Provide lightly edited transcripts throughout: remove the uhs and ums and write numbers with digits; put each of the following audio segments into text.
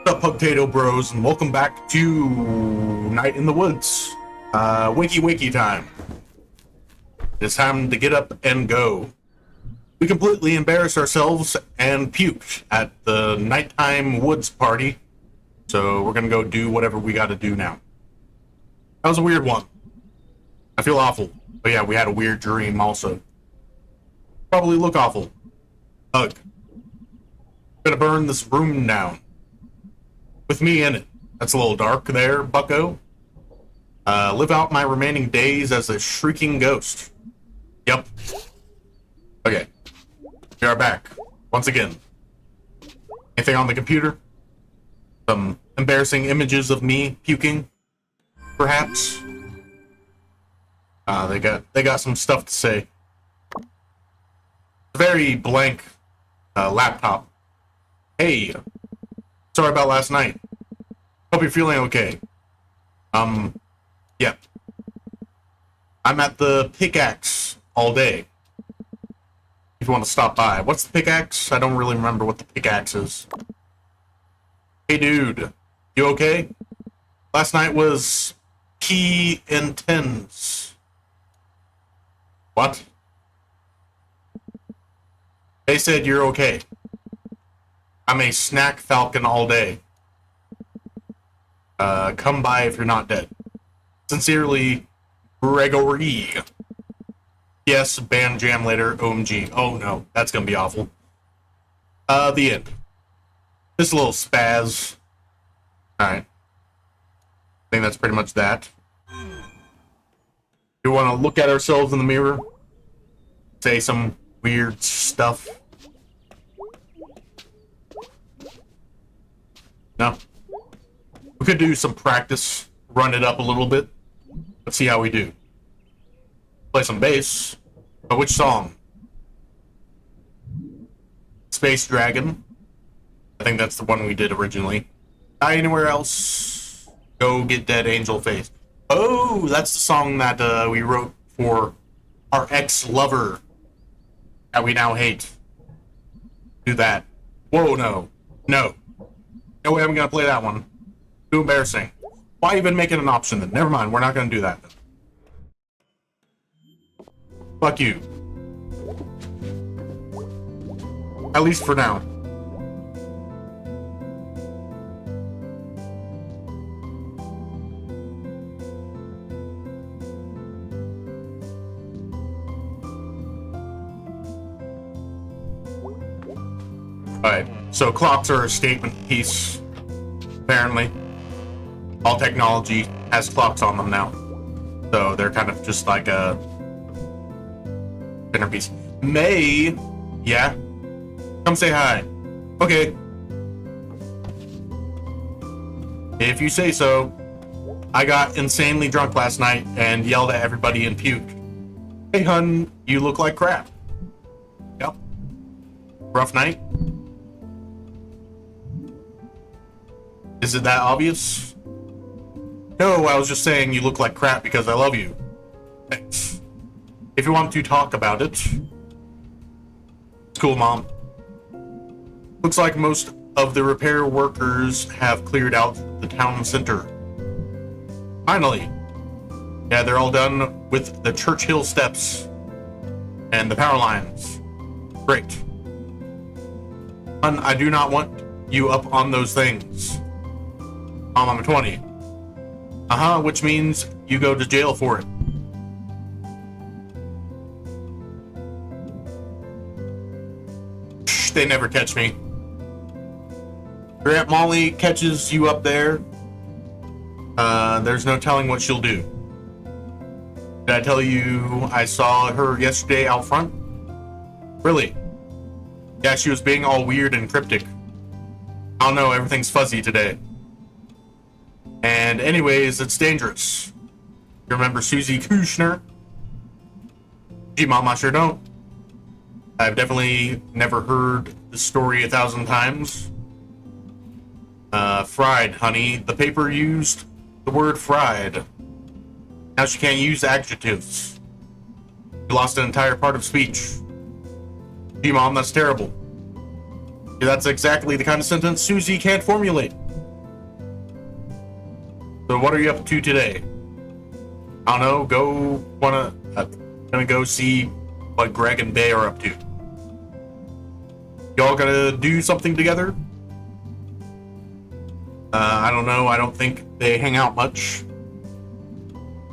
What's up, Potato Bros, and welcome back to Night in the Woods. Wakey time. It's time to get up and go. We completely embarrassed ourselves and puked at the nighttime woods party, so we're gonna go do whatever we gotta do now. That was a weird one. I feel awful. But yeah, we had a weird dream also. Probably look awful. Ugh. Gonna burn this room down. With me in it. That's a little dark there, bucko. Live out my remaining days as a shrieking ghost. Yep. Okay. We are back. Once again. Anything on the computer? Some embarrassing images of me puking? Perhaps? They got some stuff to say. A very blank laptop. Hey. Sorry about last night. Hope you're feeling okay. Yeah. I'm at the Pickaxe all day. If you want to stop by. What's the Pickaxe? I don't really remember what the Pickaxe is. Hey dude, you okay? Last night was key intense. What? They said you're okay. I'm a snack falcon all day. Come by if you're not dead. Sincerely, Gregory. Yes, ban jam later, OMG. Oh no, that's gonna be awful. The end. Just a little spaz. Alright. I think that's pretty much that. We want to look at ourselves in the mirror. Say some weird stuff. No. We could do some practice, run it up a little bit. Let's see how we do. Play some bass. But which song? Space Dragon. I think that's the one we did originally. Die Anywhere Else. Go Get Dead Angel Face. Oh, that's the song that we wrote for our ex-lover that we now hate. Do that. Whoa, no. No. No way I'm gonna play that one. Too embarrassing. Why even make it an option then? Never mind, we're not gonna do that then. Fuck you. At least for now. Alright, so clocks are a statement piece. Apparently. All technology has clocks on them now. So they're kind of just like a centerpiece. May, yeah. Come say hi. Okay. If you say so. I got insanely drunk last night and yelled at everybody and puked. Hey hun, you look like crap. Yep. Rough night. Is it that obvious? No, I was just saying you look like crap because I love you. Thanks. If you want to talk about it. It's cool, Mom. Looks like most of the repair workers have cleared out the town center. Finally. Yeah, they're all done with the Churchill steps and the power lines. Great. Hun, I do not want you up on those things. Mom, I'm 20. Which means you go to jail for it. Shh, they never catch me. Your Aunt Molly catches you up there. There's no telling what she'll do. Did I tell you I saw her yesterday out front? Really? Yeah, she was being all weird and cryptic. I don't know, everything's fuzzy today. And anyways, it's dangerous. You remember Susie Kushner? Gee, Mom, I sure don't. I've definitely never heard the story 1,000 times. Fried, honey. The paper used the word fried. Now she can't use adjectives. She lost an entire part of speech. Gee, Mom, that's terrible. That's exactly the kind of sentence Susie can't formulate. So what are you up to today? I don't know. Gonna go see what Greg and BEA are up to. Y'all gonna do something together? I don't know. I don't think they hang out much.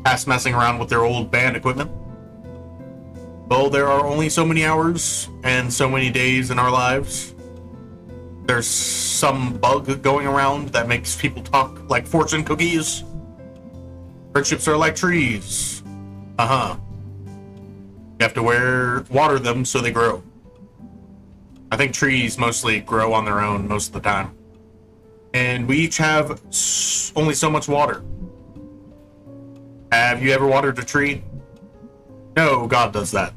Past messing around with their old band equipment. Well, there are only so many hours and so many days in our lives. There's some bug going around that makes people talk like fortune cookies. Friendships are like trees. You have to water them so they grow. I think trees mostly grow on their own most of the time. And we each have only so much water. Have you ever watered a tree? No, God does that.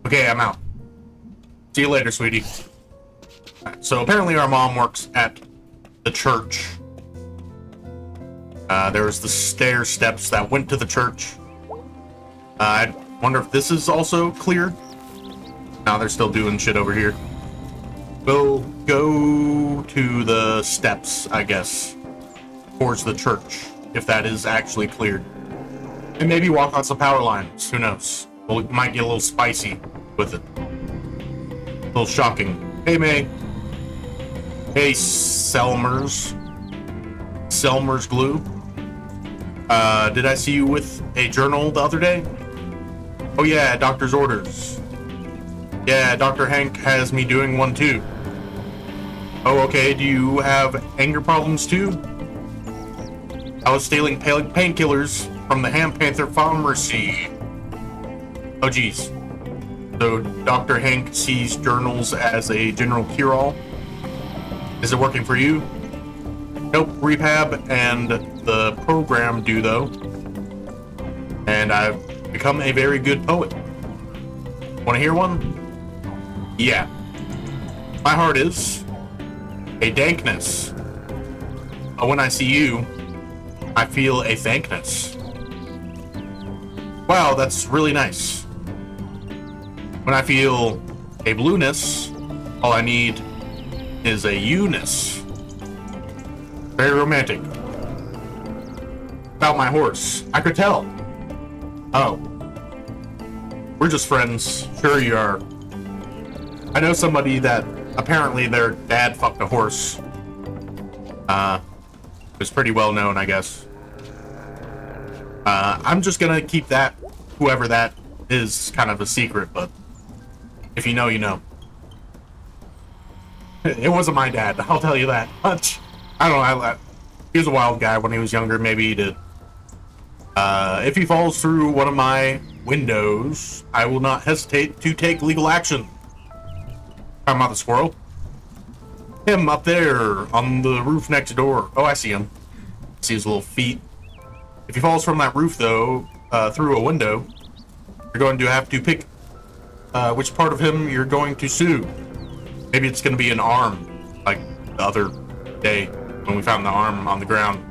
Okay, I'm out. See you later, sweetie. Right, so apparently our mom works at the church. There was the stair steps that went to the church. I wonder if this is also clear. No, they're still doing shit over here. We'll go to the steps, I guess, towards the church, if that is actually cleared. And maybe walk on some power lines, who knows? We might get a little spicy with it. A little shocking. Hey, May. Hey, Selmer's glue. Did I see you with a journal the other day? Oh yeah, doctor's orders. Yeah, Dr. Hank has me doing one too. Oh, okay, do you have anger problems too? I was stealing painkillers from the Ham Panther Pharmacy. Oh geez. So Dr. Hank sees journals as a general cure-all? Is it working for you? Nope, rehab and the program do though. And I've become a very good poet. Want to hear one? Yeah. My heart is a dankness. But when I see you, I feel a thankness. Wow, that's really nice. When I feel a blueness, all I need is a you-ness. Very romantic. About my horse. I could tell. Oh. We're just friends. Sure you are. I know somebody that apparently their dad fucked a horse. It was pretty well known, I guess. I'm just gonna keep that, whoever that is, kind of a secret, but if you know, you know. It wasn't my dad, I'll tell you that much. I don't know, he was a wild guy when he was younger, maybe he did. If he falls through one of my windows, I will not hesitate to take legal action. Talking about the squirrel. Him up there on the roof next door. Oh, I see him. See his little feet. If he falls from that roof, though, through a window, you're going to have to pick which part of him you're going to sue. Maybe it's going to be an arm, like the other day when we found the arm on the ground.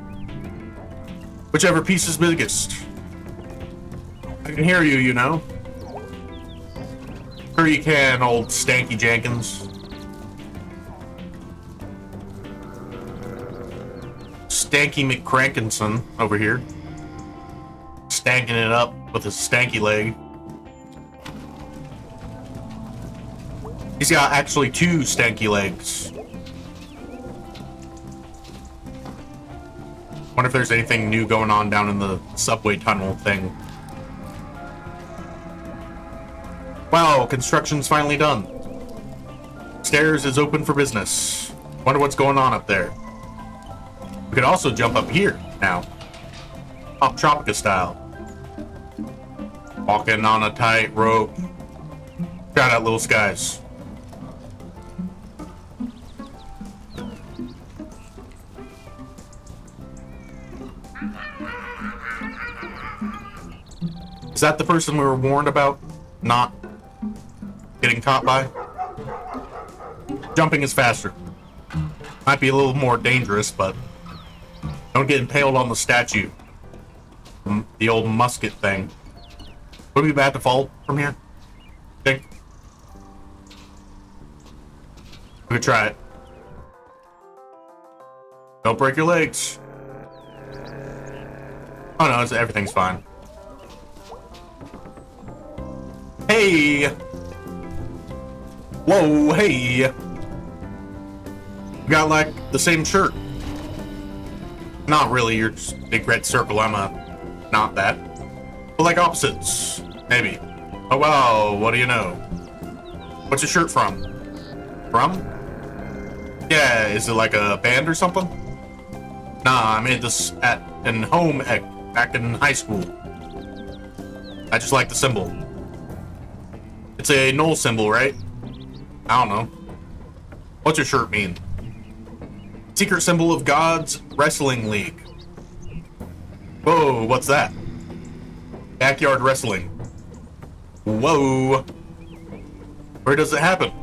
Whichever piece is biggest. I can hear you, you know. Sure you can, old Stanky Jenkins. Stanky McCrankinson over here. Stanking it up with his stanky leg. He's got actually 2 stanky legs. Wonder if there's anything new going on down in the subway tunnel thing. Wow, construction's finally done. Stairs is open for business. Wonder what's going on up there. We could also jump up here now. Pop Tropica style. Walking on a tight rope. Shout out Little Skies. Is that the person we were warned about not getting caught by? Jumping is faster. Might be a little more dangerous, but don't get impaled on the statue. The old musket thing. Would it be bad to fall from here? Think? We could try it. Don't break your legs. Oh no, everything's fine. Hey! Whoa, hey! We got like the same shirt. Not really, you're just a big red circle, I'm not that. But like opposites, maybe. Oh wow, what do you know? What's your shirt from? From? Yeah, is it like a band or something? Nah, I made this at an home ec back in high school. I just like the symbol. It's a null symbol, right? I don't know. What's your shirt mean? Secret symbol of God's Wrestling League. Whoa, what's that? Backyard wrestling. Whoa. Where does it happen?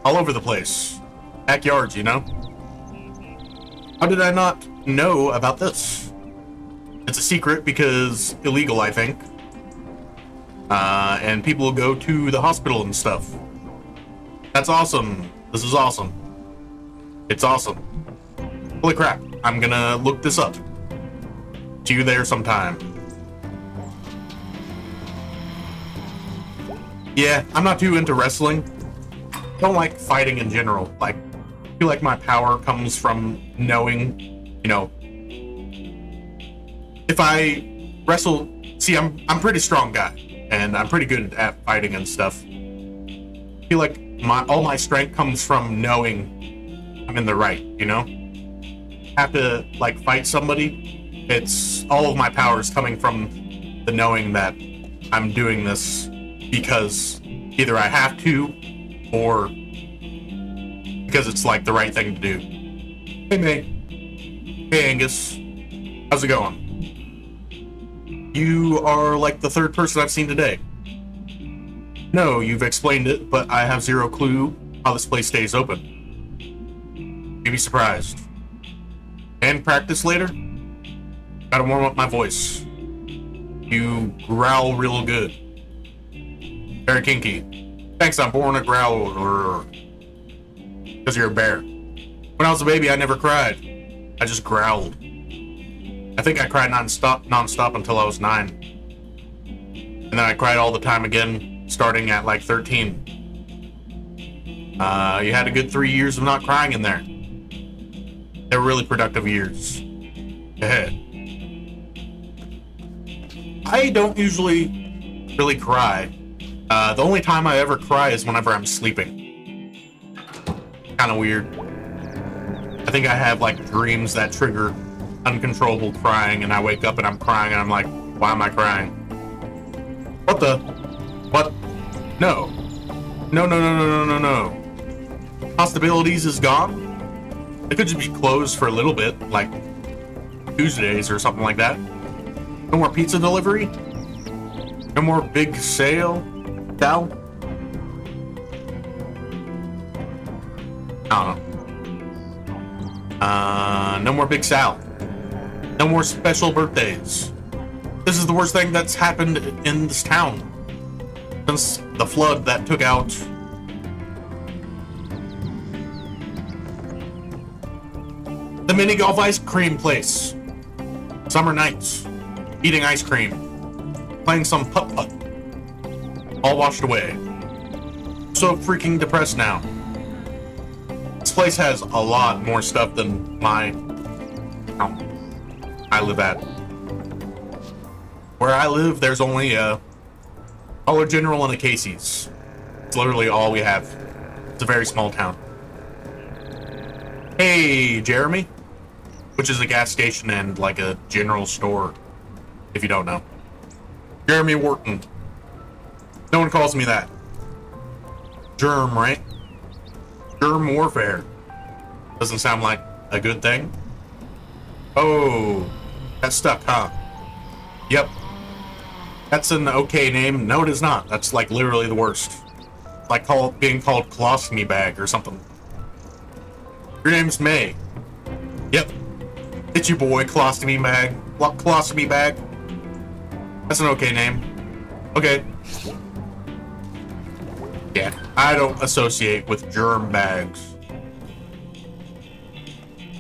All over the place. Backyards, you know? How did I not know about this? It's a secret because illegal, I think. And people go to the hospital and stuff. That's awesome. This is awesome. It's awesome. Holy crap. I'm gonna look this up. See you there sometime. Yeah, I'm not too into wrestling. Don't like fighting in general. Like, I feel like my power comes from knowing, you know, if I wrestle. See, I'm pretty strong guy, and I'm pretty good at fighting and stuff. I feel like all my strength comes from knowing I'm in the right, you know? Have to like fight somebody, it's all of my powers coming from the knowing that I'm doing this because either I have to or because it's like the right thing to do. Hey May. Hey Angus. How's it going? You are like the third person I've seen today. No, you've explained it, but I have zero clue how this place stays open. You'd be surprised. And practice later? Gotta warm up my voice. You growl real good. Very kinky. Thanks, I'm born a growler. Because you're a bear. When I was a baby, I never cried. I just growled. I think I cried non-stop until I was 9. And then I cried all the time again, starting at like 13. You had a good 3 years of not crying in there. They were really productive years. I don't usually really cry. The only time I ever cry is whenever I'm sleeping. Kind of weird. I think I have like dreams that trigger uncontrollable crying, and I wake up and I'm crying, and I'm like, why am I crying? What the? What? No. No, no, no, no, no, no, no. Possibilities is gone? It could just be closed for a little bit, like Tuesdays or something like that. No more pizza delivery? No more big sale? Sal? I don't know. No more Big Sal. No more special birthdays. This is the worst thing that's happened in this town since the flood that took out the mini golf ice cream place. Summer nights, eating ice cream, playing some putt-putt, all washed away. So freaking depressed now. This place has a lot more stuff than my town I live at. Where I live, there's only a Dollar General and a Casey's. It's literally all we have. It's a very small town. Hey, Jeremy. Which is a gas station and like a general store, if you don't know. Jeremy Wharton. No one calls me that. Germ, right? Germ warfare. Doesn't sound like a good thing. Oh, that's stuck, huh? Yep. That's an okay name. No, it is not. That's like literally the worst. Like being called colostomy bag or something. Your name's May. Yep. It's your boy, colostomy bag. Colostomy bag. That's an okay name. Okay. Yeah, I don't associate with germ bags.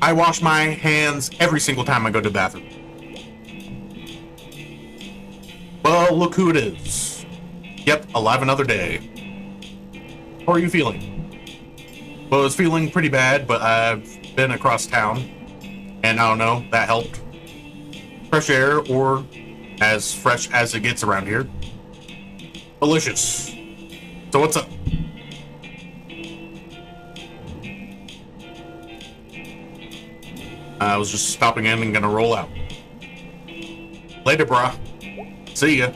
I wash my hands every single time I go to the bathroom. Well, look who it is. Yep, alive another day. How are you feeling? Well, I was feeling pretty bad, but I've been across town, and I don't know, that helped. Fresh air, or as fresh as it gets around here. Delicious. So what's up? I was just stopping in and gonna roll out. Later, brah. See ya.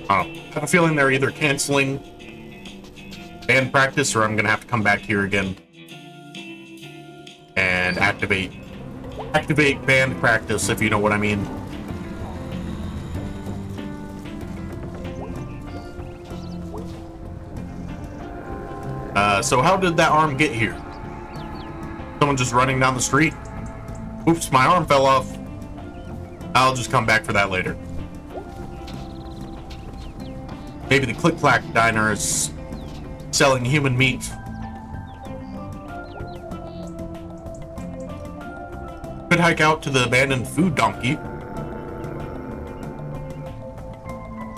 I have a feeling they're either canceling band practice or I'm gonna have to come back here again and activate band practice, if you know what I mean. So how did that arm get here? Someone just running down the street? Oops, my arm fell off. I'll just come back for that later. Maybe the Click Clack Diner is selling human meat. Could hike out to the abandoned food donkey.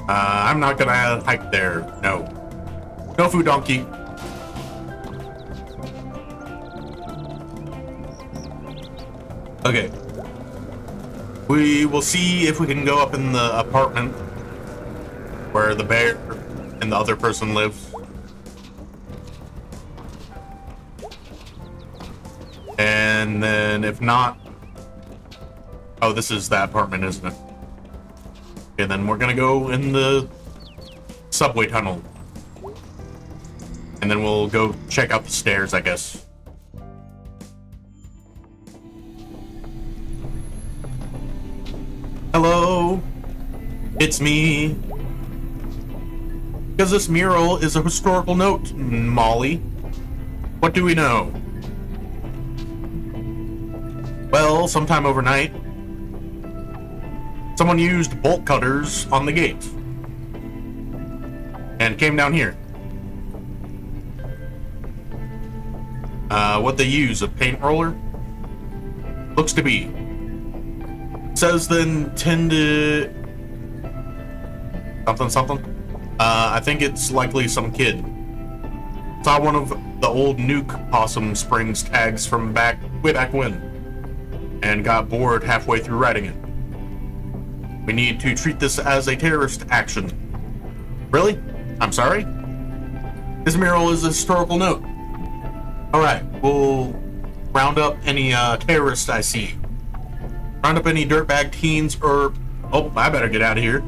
I'm not gonna hike there. No. No food donkey. Okay. We will see if we can go up in the apartment where the bear and the other person lives. And then if not... Oh, this is that apartment, isn't it? And then we're gonna go in the subway tunnel. And then we'll go check out the stairs, I guess. Hello, it's me. Because this mural is a historical note, Molly. What do we know? Well, sometime overnight, someone used bolt cutters on the gate and came down here. What they use, a paint roller? Looks to be. Says the intended something. I think it's likely some kid. Saw one of the old Nuke Possum Springs tags from way back when, and got bored halfway through writing it. We need to treat this as a terrorist action. Really? I'm sorry? This mural is a historical note. Alright, we'll round up any terrorists I see. Round up any dirtbag teens or... Oh, I better get out of here.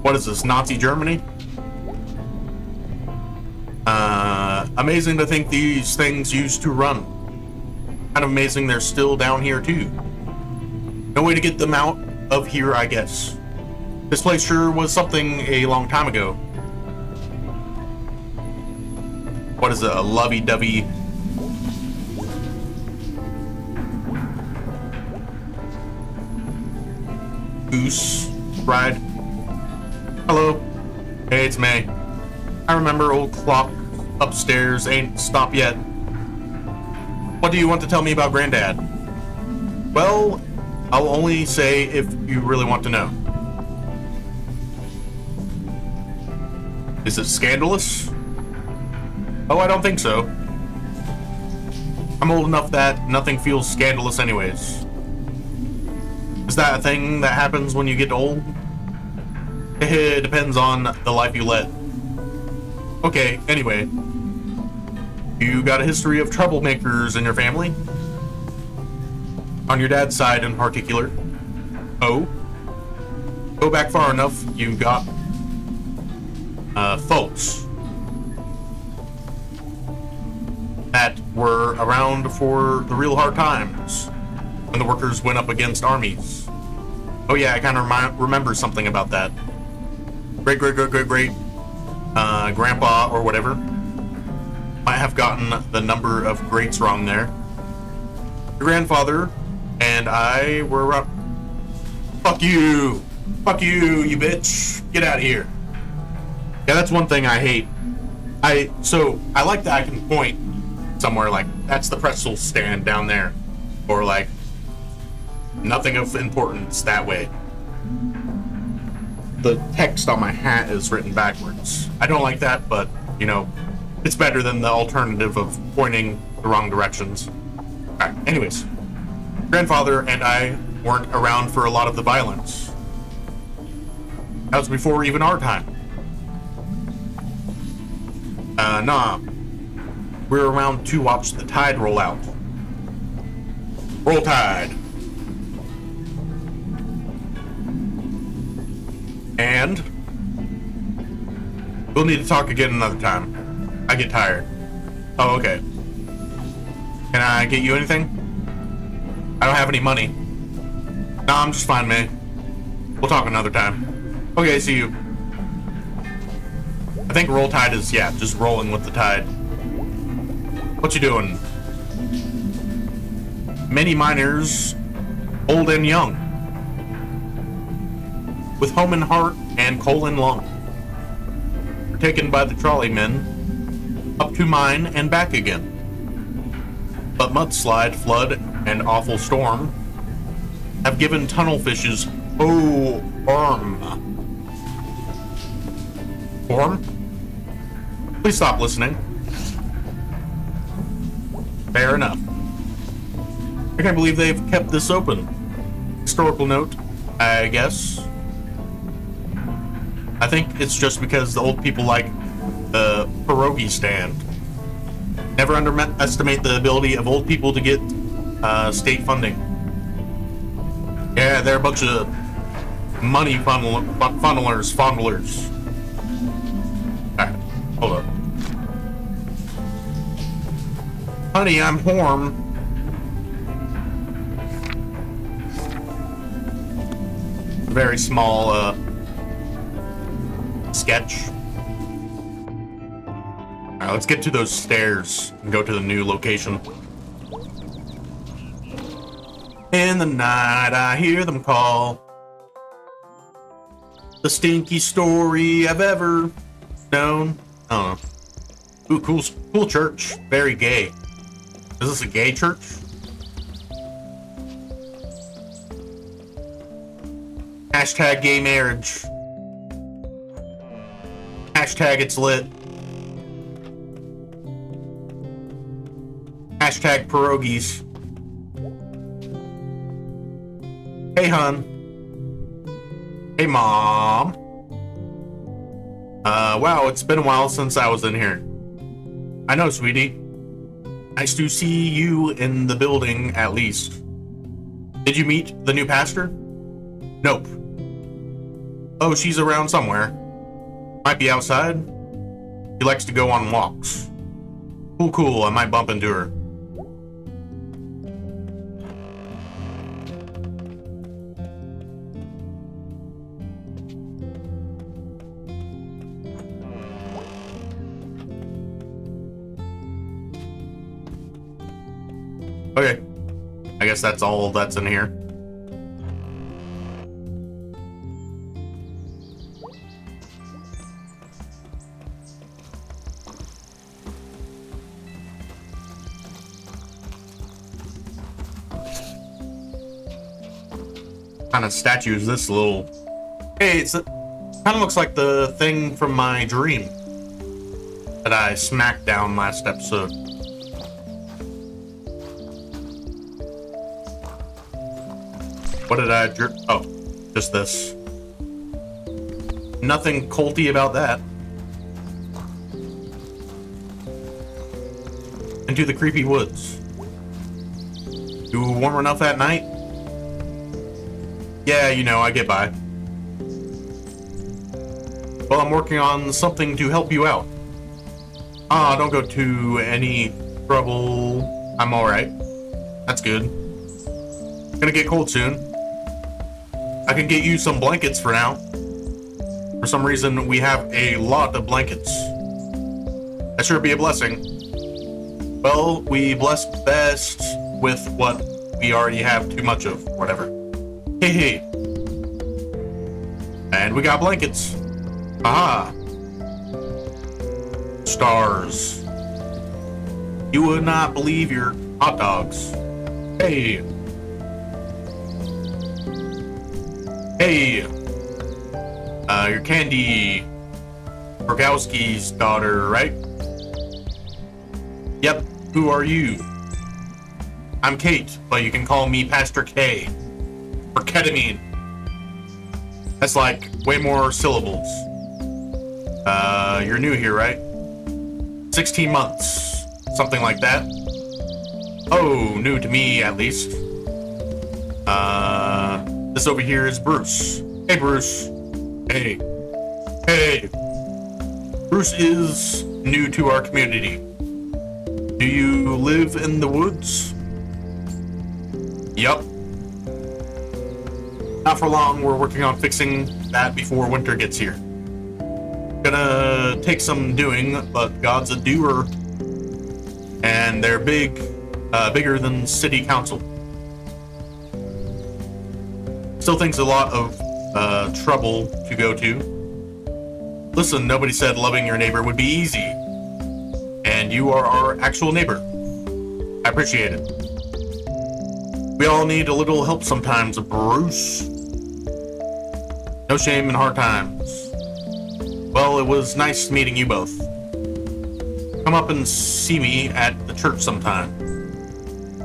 What is this, Nazi Germany? Amazing to think these things used to run. Kind of amazing they're still down here too. No way to get them out of here, I guess. This place sure was something a long time ago. What is it, a lovey-dovey... goose ride? Hello. Hey, it's May. I remember old clock upstairs ain't stopped yet. What do you want to tell me about Granddad? Well, I'll only say if you really want to know. Is it scandalous? Oh, I don't think so. I'm old enough that nothing feels scandalous anyways. Is that a thing that happens when you get old? It depends on the life you led. Okay, anyway. You got a history of troublemakers in your family? On your dad's side in particular? Oh? Go back far enough, you got... folks that were around for the real hard times when the workers went up against armies. Oh yeah, I kind of remember something about that. Great grandpa or whatever might have gotten the number of greats wrong there. Your grandfather and I were around. Fuck you, you bitch, get out of here. Yeah, that's one thing I hate. I like that I can point somewhere like, that's the pretzel stand down there. Or like, Nothing of importance that way. The text on my hat is written backwards. I don't like that, but, you know, it's better than the alternative of pointing the wrong directions. Alright, anyways. Grandfather and I weren't around for a lot of the violence. That was before even our time. Nah. We were around to watch the tide roll out. Roll Tide. And we'll need to talk again another time. I get tired. Oh, okay. Can I get you anything? I don't have any money. No, I'm just fine, man. We'll talk another time. Okay, see you. I think Roll Tide is, yeah, just rolling with the tide. What you doing? Many miners, old and young, with home and heart and coal and lung, were taken by the trolley men up to mine and back again. But mudslide, flood, and awful storm have given tunnel fishes arm. Please stop listening. Fair enough. I can't believe they've kept this open. Historical note, I guess. I think it's just because the old people like the pierogi stand. Never underestimate the ability of old people to get state funding. Yeah, they're a bunch of money fondlers. Alright, hold up. Honey, I'm Horm. Very small sketch. Alright, let's get to those stairs and go to the new location. In the night I hear them call. The stinky story I've ever known. I don't know. Ooh, cool church. Very gay. Is this a gay church? Hashtag gay marriage. Hashtag it's lit. Hashtag pierogies. Hey, hon. Hey, Mom. Wow, it's been a while since I was in here. I know, sweetie. Nice to see you in the building, at least. Did you meet the new pastor? Nope. Oh, she's around somewhere. Might be outside. She likes to go on walks. Cool, I might bump into her. Okay. I guess that's all that's in here. What kind of statue is this little? Hey, it's kind of looks like the thing from my dream that I smacked down last episode. What did I oh, just this. Nothing culty about that. Into the creepy woods. You warm enough at night? Yeah, you know, I get by. Well, I'm working on something to help you out. Ah, don't go to any trouble. I'm alright. That's good. Gonna get cold soon. I can get you some blankets for now. For some reason, we have a lot of blankets. That sure be a blessing. Well, we bless best with what we already have too much of, whatever. Hey. And we got blankets. Aha. Stars. You would not believe your hot dogs. Hey. Hey, you're Candy Rogowski's daughter, right? Yep, who are you? I'm Kate, but you can call me Pastor K. Or ketamine. That's like way more syllables. You're new here, right? 16 months, something like that. Oh, new to me at least. This over here is Bruce. Hey, Bruce. Hey. Hey. Bruce is new to our community. Do you live in the woods? Yup. Not for long, we're working on fixing that before winter gets here. Gonna take some doing, but God's a doer. And they're bigger than city council. Still thinks a lot of trouble to go to. Listen, nobody said loving your neighbor would be easy. And you are our actual neighbor. I appreciate it. We all need a little help sometimes, Bruce. No shame in hard times. Well, it was nice meeting you both. Come up and see me at the church sometime.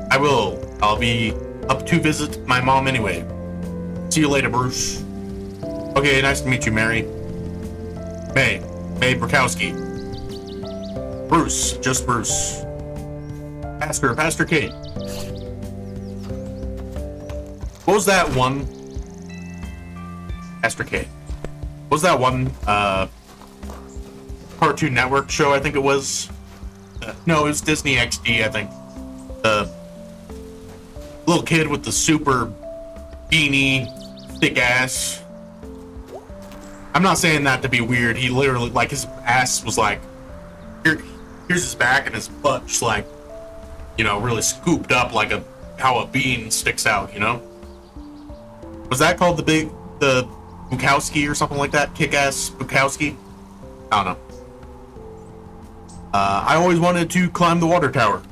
I will. I'll be up to visit my mom anyway. See you later, Bruce. Okay, nice to meet you, Mary. May Brokowski. Bruce, just Bruce. Pastor Kate. What was that one? Pastor Kate. What was that one, Cartoon Network show, I think it was? No, it was Disney XD, I think. The little kid with the super beanie, thick ass. I'm not saying that to be weird. He literally, like, his ass was like, here's his back and his butt just like, you know, really scooped up like how a bean sticks out, you know? Was that called the Bukowski or something like that? Kick-ass Bukowski? I don't know. I always wanted to climb the water tower.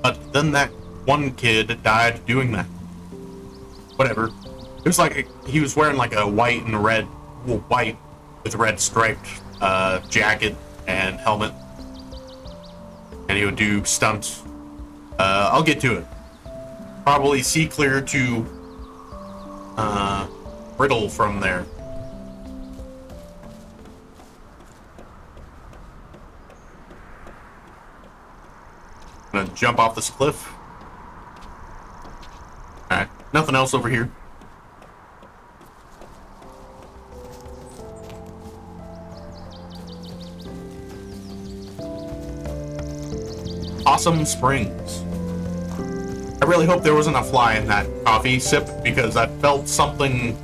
But then that one kid died doing that. Whatever. It was like he was wearing like a white with red striped jacket and helmet. And he would do stunts. I'll get to it. Probably see clear to Riddle from there. Gonna jump off this cliff. Alright, nothing else over here. Awesome Springs. I really hope there wasn't a fly in that coffee sip because I felt something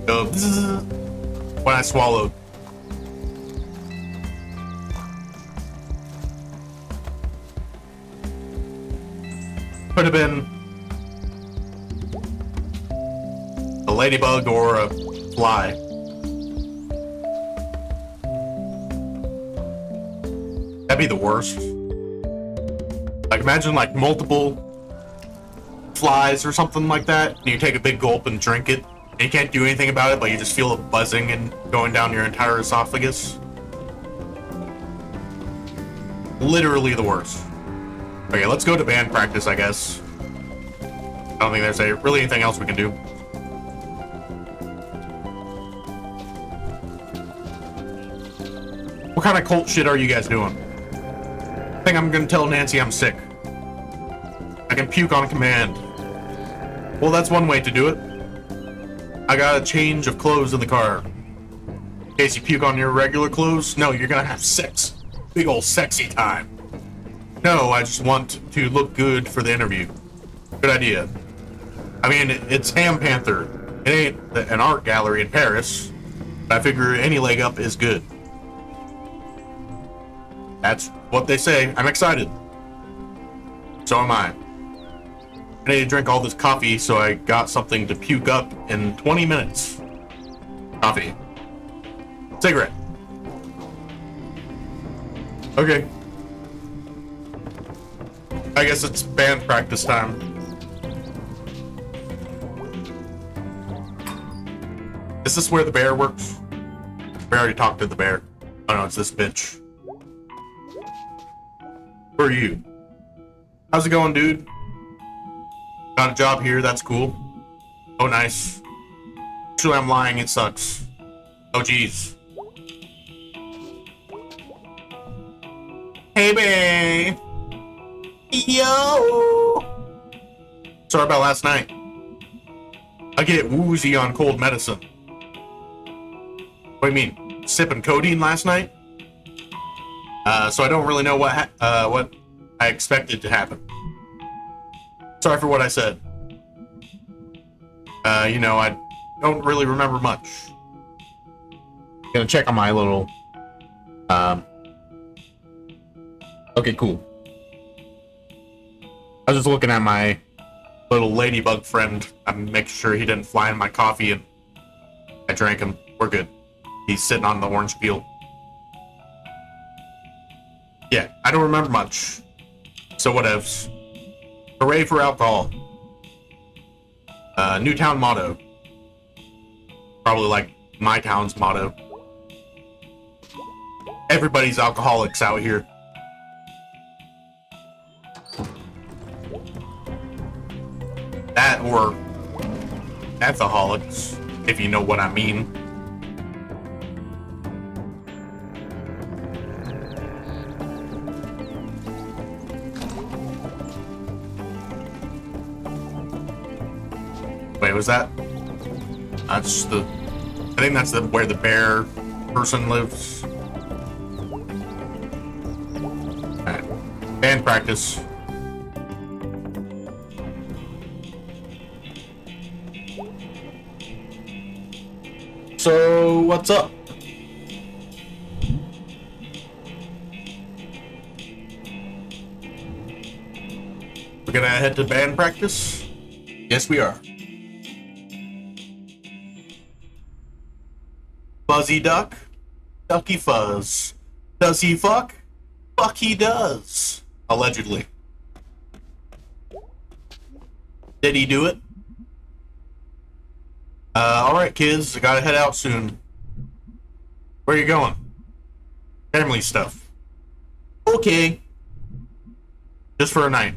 go when I swallowed. Could have been a ladybug or a fly. That'd be the worst. Like, imagine like multiple flies or something like that, and you take a big gulp and drink it, and you can't do anything about it, but you just feel it buzzing and going down your entire esophagus. Literally the worst. Okay, let's go to band practice, I guess. I don't think there's really anything else we can do. What kind of cult shit are you guys doing? I think I'm gonna tell Nancy I'm sick. I can puke on command. Well, that's one way to do it. I got a change of clothes in the car. In case you puke on your regular clothes, no, you're gonna have sex. Big ol' sexy time. No, I just want to look good for the interview. Good idea. I mean, it's Ham Panther. It ain't an art gallery in Paris, but I figure any leg up is good. That's what they say. I'm excited. So am I. I need to drink all this coffee, so I got something to puke up in 20 minutes. Coffee. Cigarette. Okay. I guess it's band practice time. Is this where the bear works? We already talked to the bear. Oh no, it's this bitch. Who are you? How's it going, dude? Got a job here, that's cool. Oh, nice. Actually, I'm lying, it sucks. Oh, jeez. Hey, babe. Yo! Sorry about last night. I get woozy on cold medicine. What do you mean? Sipping codeine last night? So I don't really know what I expected to happen. Sorry for what I said. You know, I don't really remember much. Gonna check on my little, okay, cool. I was just looking at my little ladybug friend. I'm making sure he didn't fly in my coffee, and I drank him. We're good. He's sitting on the orange peel. Yeah, I don't remember much. So whatevs. Hooray for alcohol. New town motto. Probably like my town's motto. Everybody's alcoholics out here. That or alcoholics, if you know what I mean. Wait, was that? That's the. I think that's where the bear person lives. Alright. Band practice. So, what's up? We're gonna head to band practice? Yes, we are. Fuzzy duck, ducky fuzz. Does he fuck? Fuck he does. Allegedly. Did he do it? Alright kids, I gotta head out soon. Where are you going? Family stuff. Okay. Just for a night.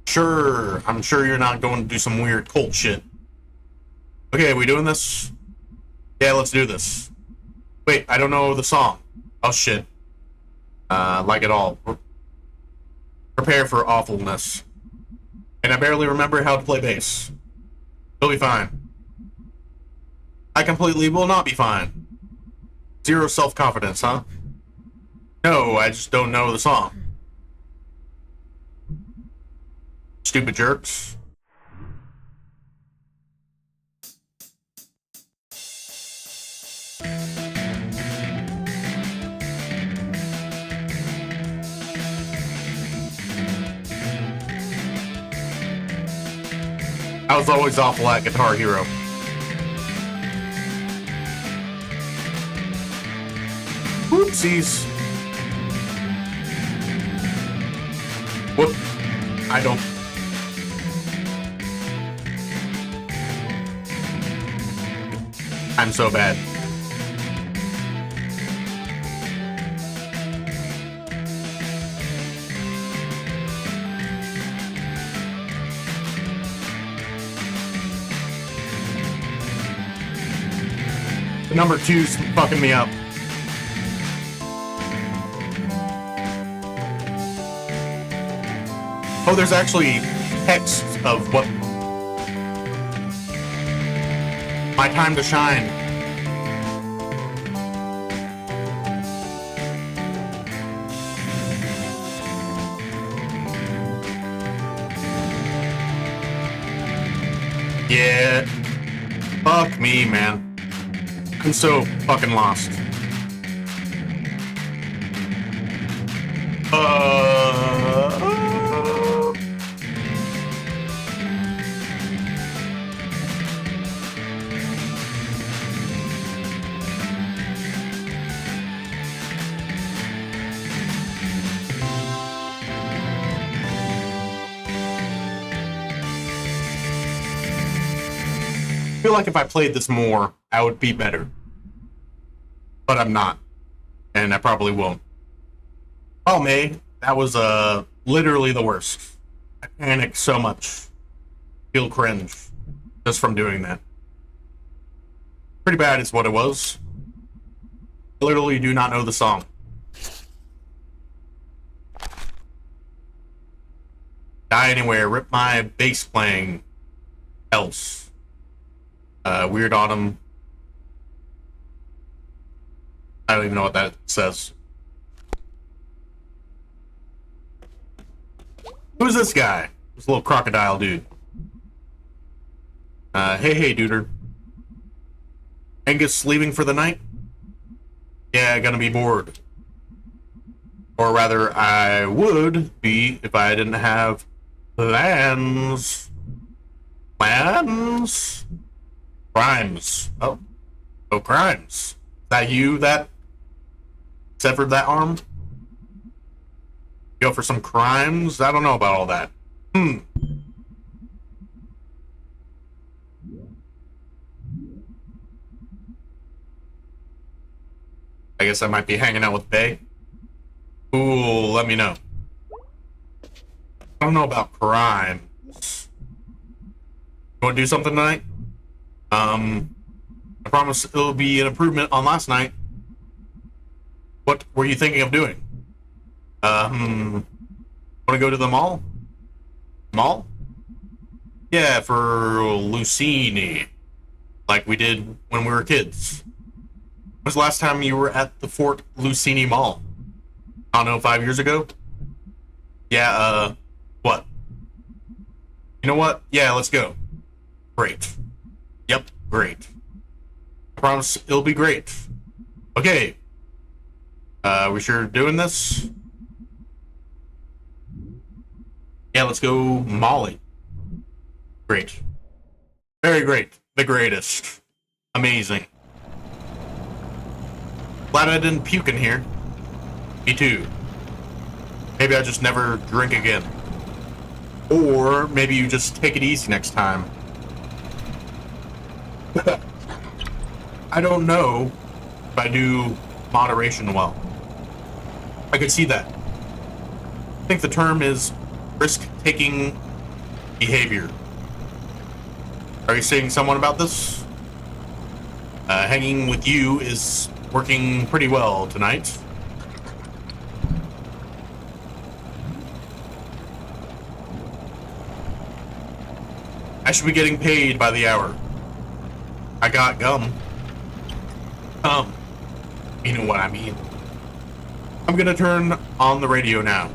Sure, I'm sure you're not going to do some weird cult shit. Okay, are we doing this? Yeah, let's do this. Wait, I don't know the song. Oh shit. Like it all. Prepare for awfulness. And I barely remember how to play bass. It'll be fine. I completely will not be fine. Zero self-confidence, huh? No, I just don't know the song. Stupid jerks. I was always awful at Guitar Hero. Whoopsies. Whoop. I don't. I'm so bad. Number 2's fucking me up. Oh, there's actually text of what my time to shine. Yeah. Fuck me, man. I'm so fucking lost. feel like if I played this more, I would be better. But I'm not. And I probably won't. Oh, May, that was literally the worst. I panicked so much. Feel cringe just from doing that. Pretty bad is what it was. I literally do not know the song. Die Anywhere, rip my bass playing. Else. Weird Autumn. I don't even know what that says. Who's this guy? This little crocodile dude. Hey, duder. Angus leaving for the night? Yeah, gonna be bored. Or rather, I would be if I didn't have plans. Plans? Crimes. Oh, crimes. Is that you that severed that arm? Go for some crimes? I don't know about all that. I guess I might be hanging out with Bay. Ooh, let me know. I don't know about crimes. You want to do something tonight? I promise it'll be an improvement on last night. What were you thinking of doing? Want to go to the mall? Mall? Yeah, for Lucini. Like we did when we were kids. When was the last time you were at the Fort Lucini Mall? I don't know, 5 years ago? Yeah, what? You know what? Yeah, let's go. Great. Yep, great. I promise it'll be great. Okay. We sure doing this? Yeah, let's go Molly. Great. Very great. The greatest. Amazing. Glad I didn't puke in here. Me too. Maybe I just never drink again. Or maybe you just take it easy next time. I don't know if I do moderation well. I could see that. I think the term is risk-taking behavior. Are you seeing someone about this? Hanging with you is working pretty well tonight. I should be getting paid by the hour. I got gum. You know what I mean. I'm gonna turn on the radio now.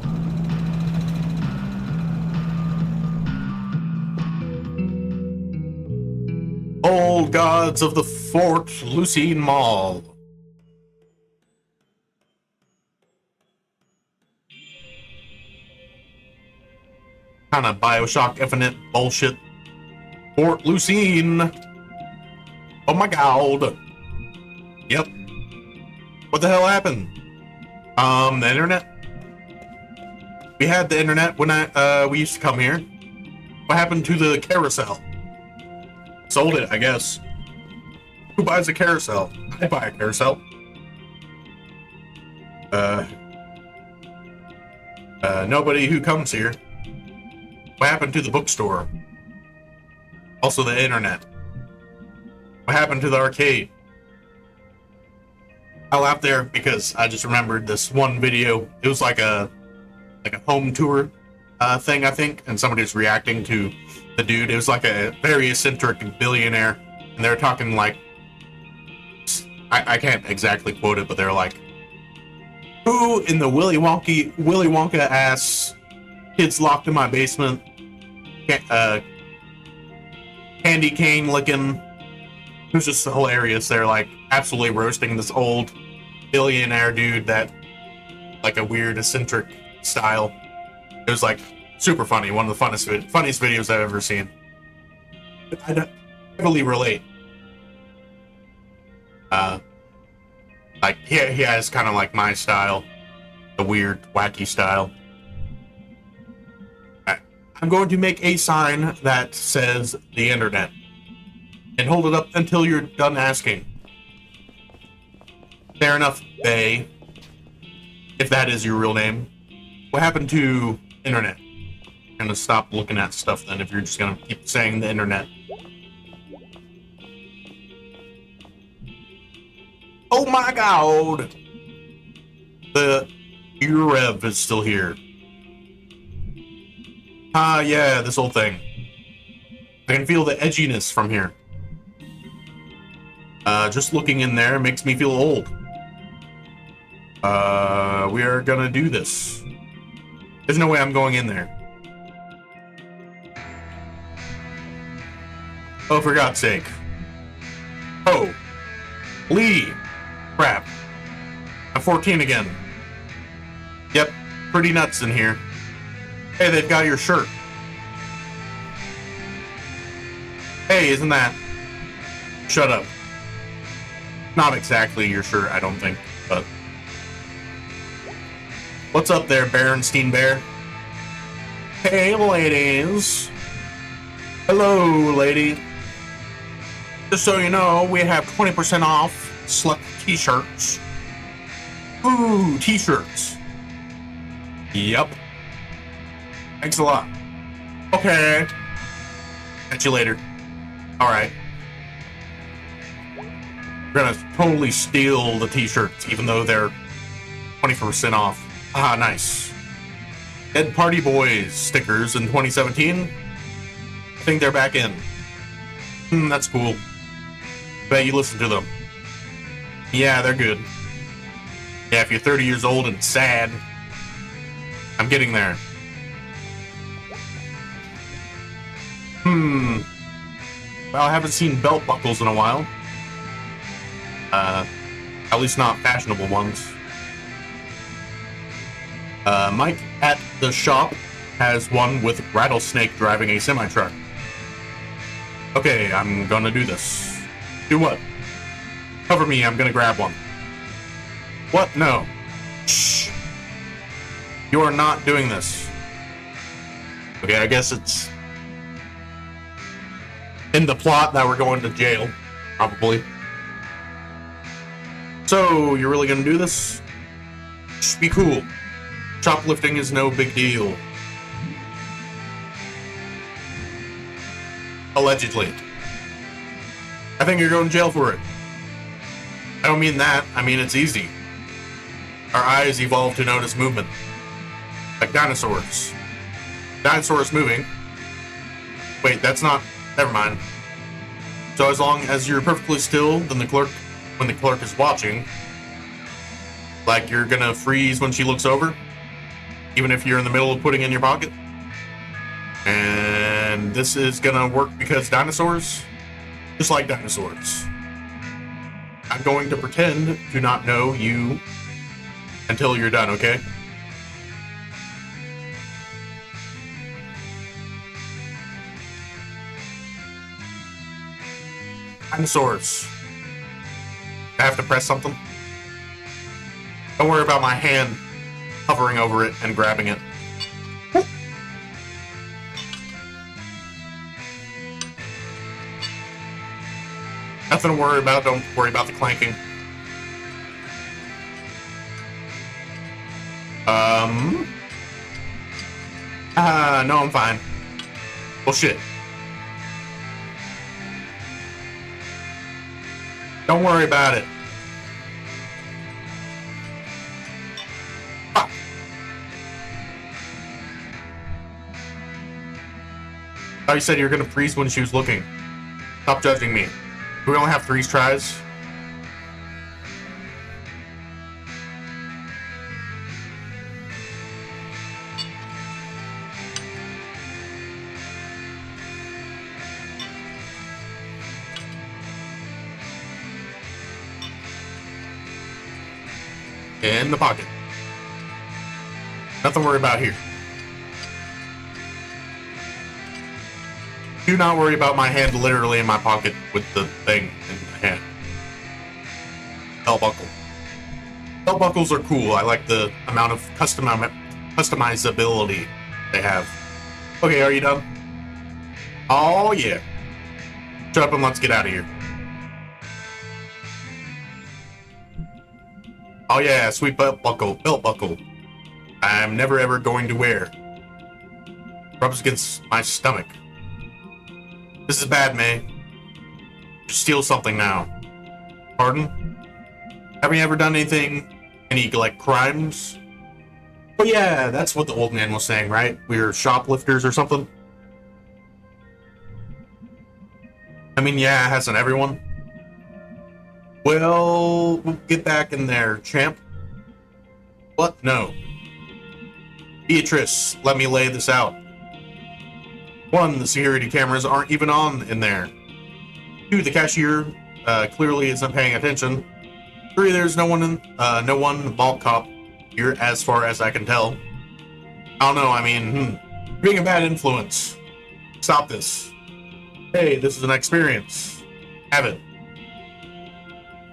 Old gods of the Fort Lucine Mall. Kind of Bioshock Infinite bullshit. Fort Lucine. Oh my god. Yep. What the hell happened? The internet? We had the internet when we used to come here. What happened to the carousel? Sold it, I guess. Who buys a carousel? I buy a carousel. Nobody who comes here. What happened to the bookstore? Also the internet. What happened to the arcade? I laughed there because I just remembered this one video. It was like a home tour thing, I think, and somebody was reacting to the dude. It was like a very eccentric billionaire, and they were talking like, I can't exactly quote it, but they're like, who in the Willy Wonka ass kids locked in my basement, candy cane licking. It was just hilarious. They're like absolutely roasting this old billionaire dude that like a weird eccentric style. It was like super funny. One of the funniest videos I've ever seen. I heavily relate. Like he has kind of like my style, the weird, wacky style. I'm going to make a sign that says the internet. and hold it up until you're done asking. Fair enough, Bay. If that is your real name. What happened to internet? I'm gonna stop looking at stuff then if you're just gonna keep saying the internet. Oh my god! The Urev is still here. Ah, yeah, this old thing. I can feel the edginess from here. Just looking in there makes me feel old. We are gonna do this. There's no way I'm going in there. Oh, for God's sake. Oh. Lee. Crap. I'm 14 again. Yep, pretty nuts in here. Hey, they've got your shirt. Hey, isn't that... Shut up. Not exactly your shirt, I don't think, but... What's up there, Berenstein Bear? Hey, ladies. Hello, lady. Just so you know, we have 20% off select t-shirts. Ooh, t-shirts. Yep. Thanks a lot. Okay. Catch you later. Alright. We're gonna totally steal the t-shirts, even though they're 20% off. Ah, nice. Dead Party Boys stickers in 2017. I think they're back in. That's cool. Bet you listen to them. Yeah, they're good. Yeah, if you're 30 years old and sad, I'm getting there. Well, I haven't seen belt buckles in a while. At least not fashionable ones. Mike at the shop has one with Rattlesnake driving a semi-truck. Okay, I'm gonna do this. Do what? Cover me, I'm gonna grab one. What? No. Shh. You are not doing this. Okay, I guess it's in the plot that we're going to jail, probably. So, you're really gonna do this? Just be cool. Shoplifting is no big deal. Allegedly. I think you're going to jail for it. I don't mean that, I mean it's easy. Our eyes evolved to notice movement. Like dinosaurs. Dinosaurs moving. Wait, that's not... Never mind. So as long as you're perfectly still, then when the clerk is watching, like you're gonna freeze when she looks over, even if you're in the middle of putting in your pocket. And this is gonna work because dinosaurs, just like dinosaurs. I'm going to pretend to not know you until you're done, okay? Dinosaurs. I have to press something? Don't worry about my hand hovering over it and grabbing it. Nothing to worry about, don't worry about the clanking. No, I'm fine. Bullshit. Don't worry about it. Fuck. Oh, you said you were gonna freeze when she was looking. Stop judging me. Do we only have 3 tries? In the pocket. Nothing to worry about here. Do not worry about my hand literally in my pocket with the thing in my hand. Belt buckle. Belt buckles are cool. I like the amount of customizability they have. Okay, are you done? Oh, yeah. Shut up and let's get out of here. Oh yeah, sweet belt buckle. I'm never ever going to wear. Rubs against my stomach. This is bad, May. You steal something now. Pardon? Have you ever done any, like, crimes? Oh yeah, that's what the old man was saying, right? We were shoplifters or something? I mean, yeah, hasn't everyone? Well, we'll get back in there, champ. What? No. Beatrice, let me lay this out. 1, the security cameras aren't even on in there. 2, the cashier clearly isn't paying attention. 3, there's no one mall cop here as far as I can tell. I don't know, I mean, being a bad influence. Stop this. Hey, this is an experience. Have it.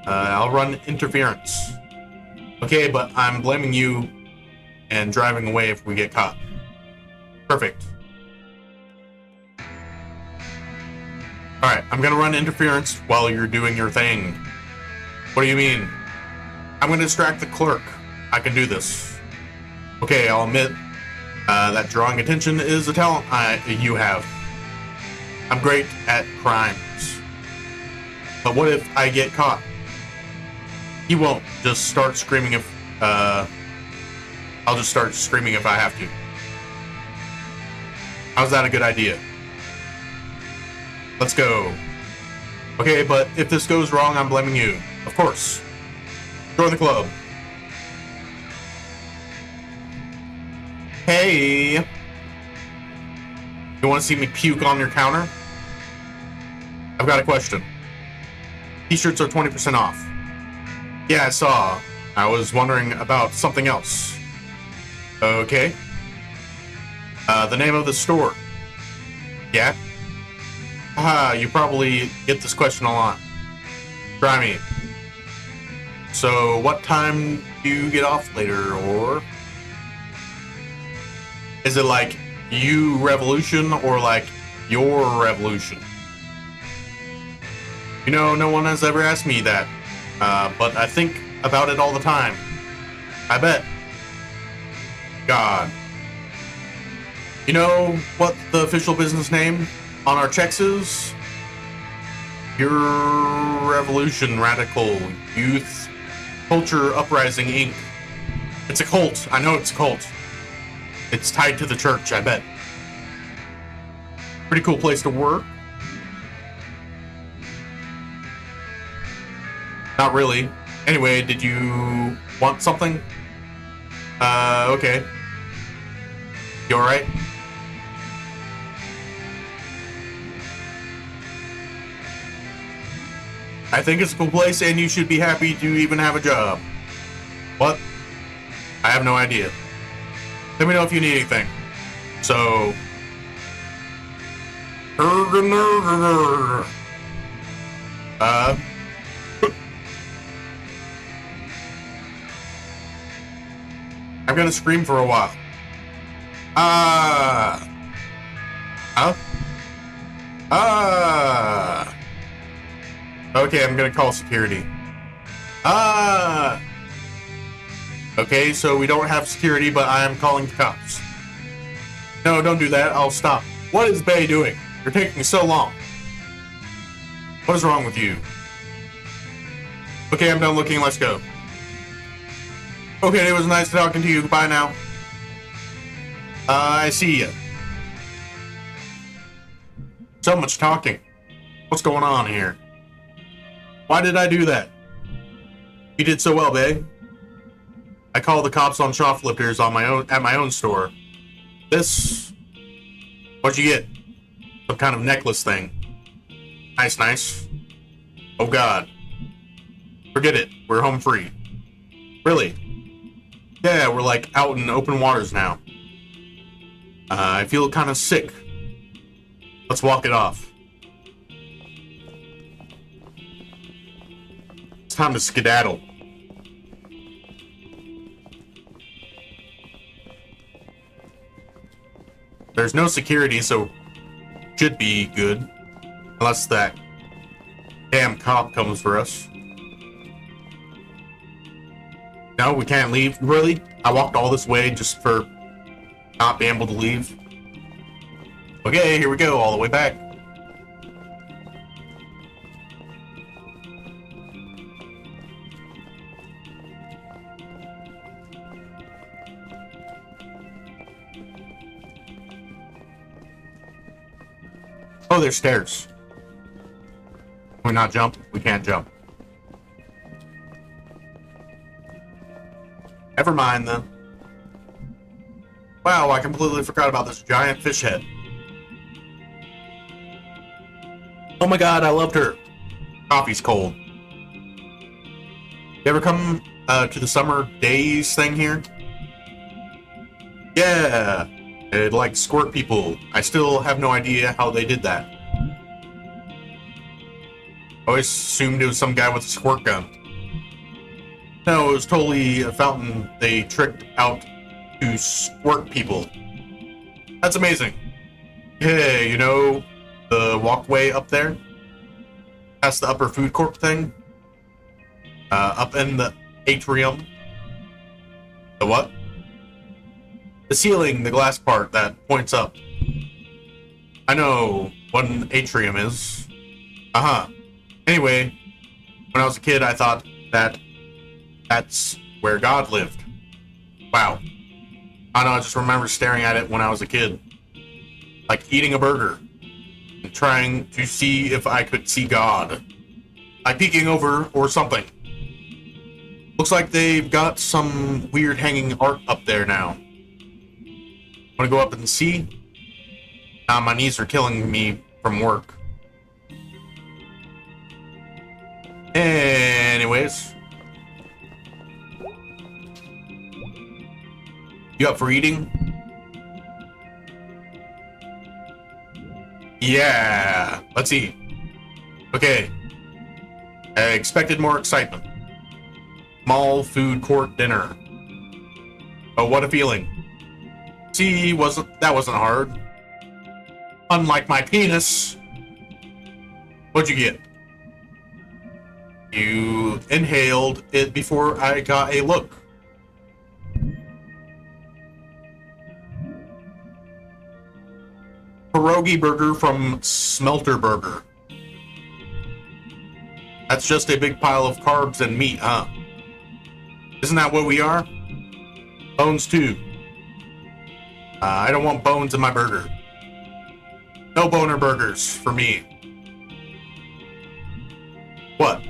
I'll run interference. Okay, but I'm blaming you and driving away if we get caught. Perfect. Alright, I'm gonna run interference while you're doing your thing. What do you mean? I'm gonna distract the clerk. I can do this. Okay, I'll admit that drawing attention is a talent you have. I'm great at crimes. But what if I get caught? You won't. Just start screaming if, I'll just start screaming if I have to. How's that a good idea? Let's go. Okay, but if this goes wrong, I'm blaming you. Of course. Join the club. Hey! You want to see me puke on your counter? I've got a question. T-shirts are 20% off. Yeah, I saw. I was wondering about something else. Okay. The name of the store. Yeah? Haha, you probably get this question a lot. Try me. So, what time do you get off later, or? Is it like you revolution, or like your revolution? You know, no one has ever asked me that. But I think about it all the time. I bet. God. You know what the official business name on our checks is? Your Revolution Radical Youth Culture Uprising Inc. It's a cult. I know it's a cult. It's tied to the church, I bet. Pretty cool place to work. Not really. Anyway, did you want something? Okay. You alright? I think it's a cool place and you should be happy to even have a job. What? I have no idea. Let me know if you need anything. So... I'm gonna scream for a while. Huh? Okay, I'm gonna call security. Okay, so we don't have security, but I am calling the cops. No, don't do that. I'll stop. What is BEA doing? You're taking so long. What is wrong with you? Okay, I'm done looking. Let's go. Okay, it was nice talking to you. Goodbye now. I see ya. So much talking. What's going on here? Why did I do that? You did so well, BEA. I called the cops on shoplifters on at my own store. This... What'd you get? Some kind of necklace thing. Nice, nice. Oh god. Forget it. We're home free. Really? Yeah, we're like out in open waters now. I feel kind of sick. Let's walk it off. It's time to skedaddle. There's no security, so should be good. Unless that Damn cop comes for us. No, we can't leave. Really? I walked all this way just for not being able to leave. Okay, here we go, all the way back. Oh, there's stairs. Can we not jump? We can't jump. Never mind then. Wow, I completely forgot about this giant fish head. Oh my god, I loved her. Coffee's cold. You ever come to the summer days thing here? Yeah. It like squirt people. I still have no idea how they did that. I always assumed it was some guy with a squirt gun. No, it was totally a fountain they tricked out to squirt people. That's amazing. Yeah, you know, the walkway up there? Past the upper food court thing? Up in the atrium. The what? The ceiling, the glass part that points up. I know what an atrium is. Uh-huh. Anyway, when I was a kid, I thought that that's where God lived. Wow. I don't know, I just remember staring at it when I was a kid. Like eating a burger. And trying to see if I could see God. Like peeking over or something. Looks like they've got some weird hanging art up there now. Want to go up and see? My knees are killing me from work. Anyways. You up for eating? Yeah, let's eat. Okay. I expected more excitement. Mall food court dinner. Oh, what a feeling. See, that wasn't hard. Unlike my penis. What'd you get? You inhaled it before I got a look. Pierogi burger from Smelter Burger. That's just a big pile of carbs and meat, huh? Isn't that what we are? Bones too. I don't want bones in my burger. No boner burgers for me. What?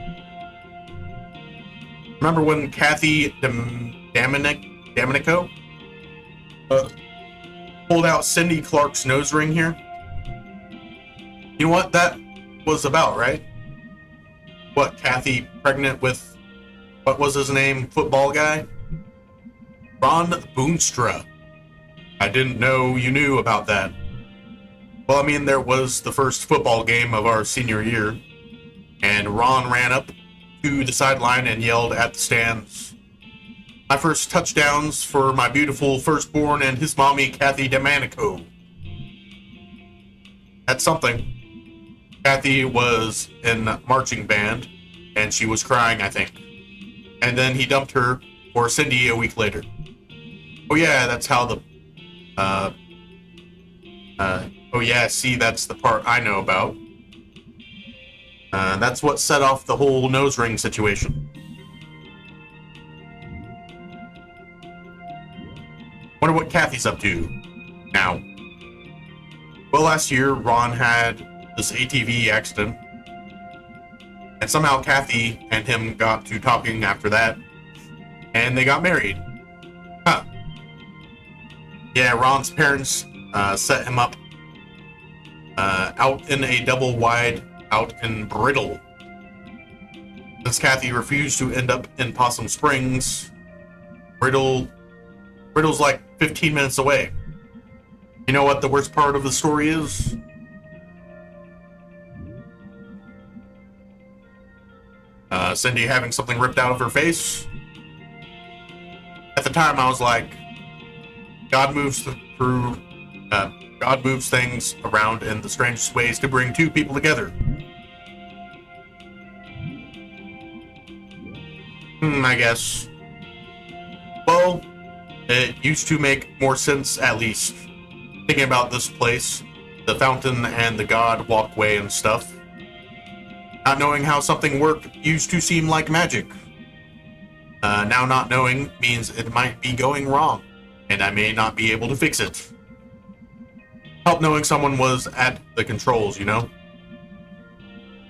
Remember when Kathy Domenico pulled out Cindy Clark's nose ring here? You know what that was about, right? What, Kathy pregnant with, what was his name, football guy? Ron Boonstra. I didn't know you knew about that. Well, I mean, there was the first football game of our senior year, and Ron ran up to the sideline and yelled at the stands. My first touchdowns for my beautiful firstborn and his mommy, Kathy Domenico. That's something. Kathy was in marching band, and she was crying, I think. And then he dumped her for Cindy a week later. Oh yeah, that's how the... oh yeah, see, that's the part I know about. That's what set off the whole nose ring situation. Wonder what Kathy's up to now. Well, last year, Ron had this ATV accident. And somehow Kathy and him got to talking after that. And they got married. Huh. Yeah, Ron's parents set him up out in a double wide out in Brittle. Since Kathy refused to end up in Possum Springs, Brittle's like 15 minutes away. You know what the worst part of the story is? Cindy having something ripped out of her face. At the time, I was like, God moves things around in the strangest ways to bring two people together. I guess. Well, it used to make more sense, at least. Thinking about this place, the fountain and the god walkway and stuff. Not knowing how something worked used to seem like magic. Now not knowing means it might be going wrong, and I may not be able to fix it. Help knowing someone was at the controls, you know?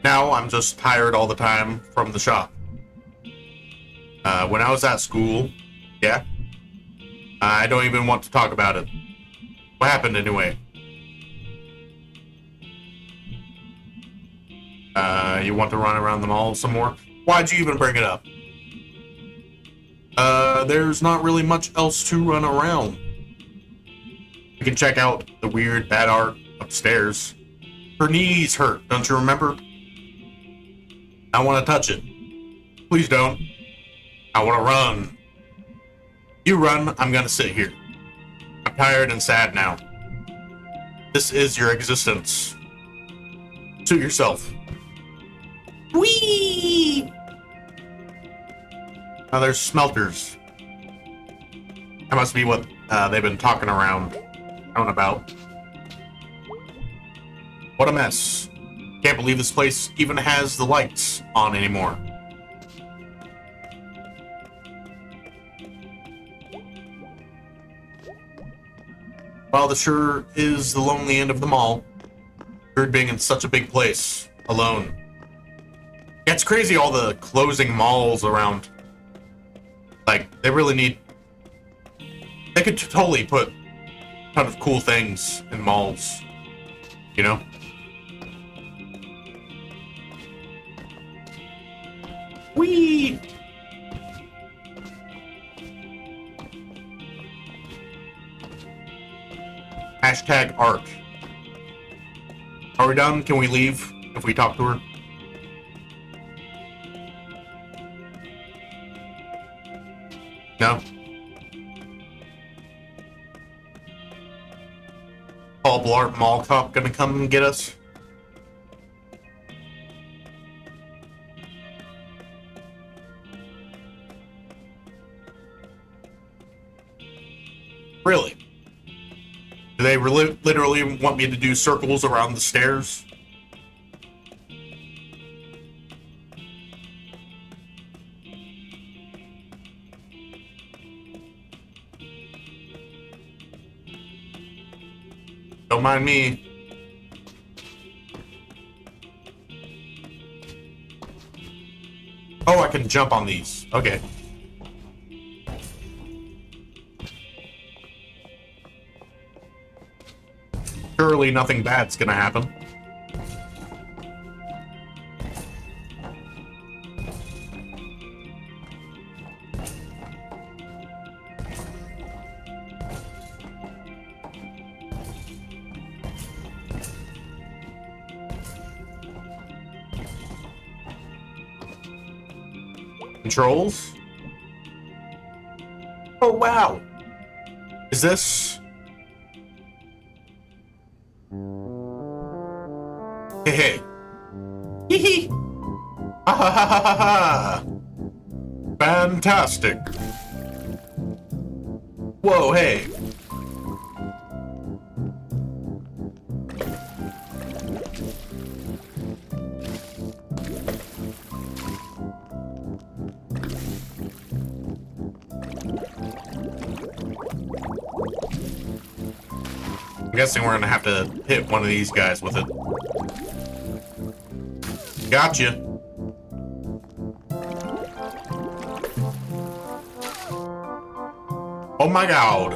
Now I'm just tired all the time from the shop. When I was at school, yeah? I don't even want to talk about it. What happened anyway? You want to run around the mall some more? Why'd you even bring it up? There's not really much else to run around. You can check out the weird bad art upstairs. Her knees hurt, don't you remember? I want to touch it. Please don't. I want to run. You run, I'm gonna sit here. I'm tired and sad now. This is your existence. Suit yourself. Whee! Oh, there's smelters. That must be what they've been talking around about. What a mess. Can't believe this place even has the lights on anymore. Well, this sure is the lonely end of the mall. Weird being in such a big place, alone. Yeah, it's crazy all the closing malls around. Like, they really need... They could totally put a ton of cool things in malls. You know? Whee! Hashtag art. Are we done? Can we leave if we talk to her? No? Paul Blart Mall Cop gonna come and get us? Really? Do they literally want me to do circles around the stairs? Don't mind me. Oh, I can jump on these. Okay. Surely nothing bad's gonna happen. Controls? Oh, wow. Is this... Hey, hey. Hee hee. Ha ha ha ha ha ha. Fantastic. Whoa, hey. I'm guessing we're gonna have to hit one of these guys with it. Gotcha. Oh my god.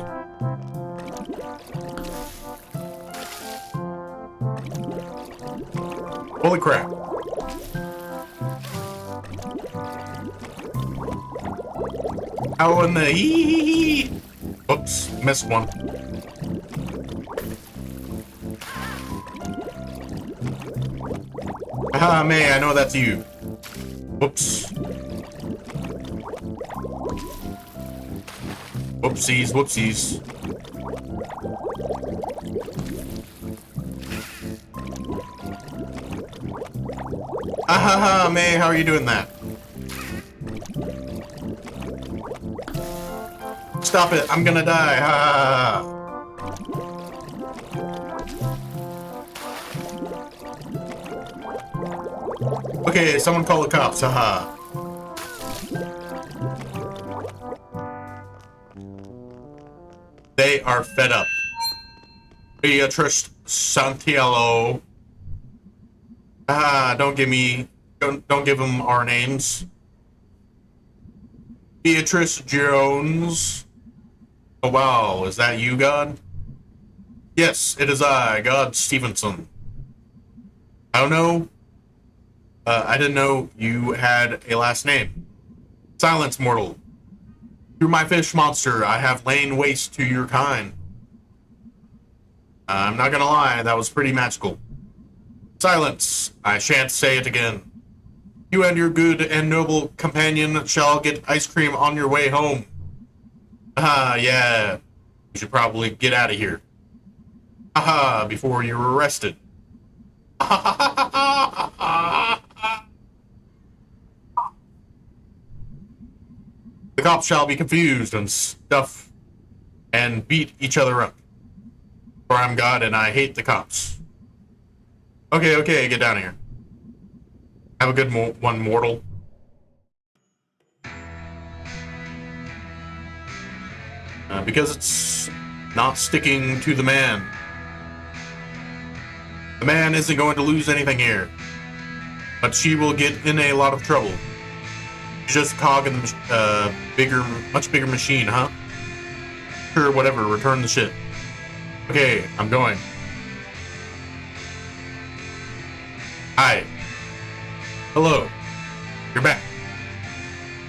Holy crap. How in the... Oops, missed one. Ah, man, I know that's you. Whoops. Whoopsies, whoopsies. Ah, ha, ha, May, how are you doing that? Stop it, I'm gonna die. Ah. Okay, someone call the cops. Haha. They are fed up. Beatrice Santiago. Don't give them our names. Beatrice Jones. Oh wow, is that you, God? Yes, it is I, God Stevenson. I don't know. I didn't know you had a last name. Silence, mortal. Through my fish monster, I have lain waste to your kind. I'm not gonna lie, that was pretty magical. Silence. I shan't say it again. You and your good and noble companion shall get ice cream on your way home. Yeah. You should probably get out of here. Before you're arrested. The cops shall be confused and stuff and beat each other up. For I'm God and I hate the cops. Okay, get down here. Have a good one, mortal. Because it's not sticking to the man. The man isn't going to lose anything here. But she will get in a lot of trouble. She's just a cog in the much bigger machine, huh? Sure, whatever, return the shit. Okay, I'm going. Hi. Hello. You're back.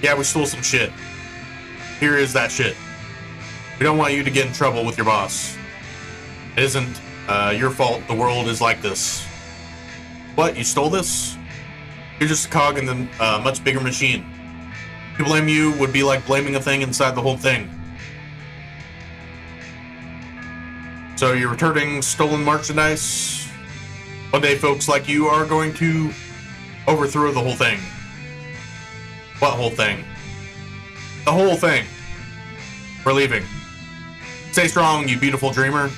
Yeah, we stole some shit. Here is that shit. We don't want you to get in trouble with your boss. It isn't your fault the world is like this. What, you stole this? You're just a cog in the much bigger machine. To blame you would be like blaming a thing inside the whole thing. So you're returning stolen merchandise? One day folks like you are going to overthrow the whole thing. What whole thing? The whole thing. We're leaving. Stay strong, you beautiful dreamer.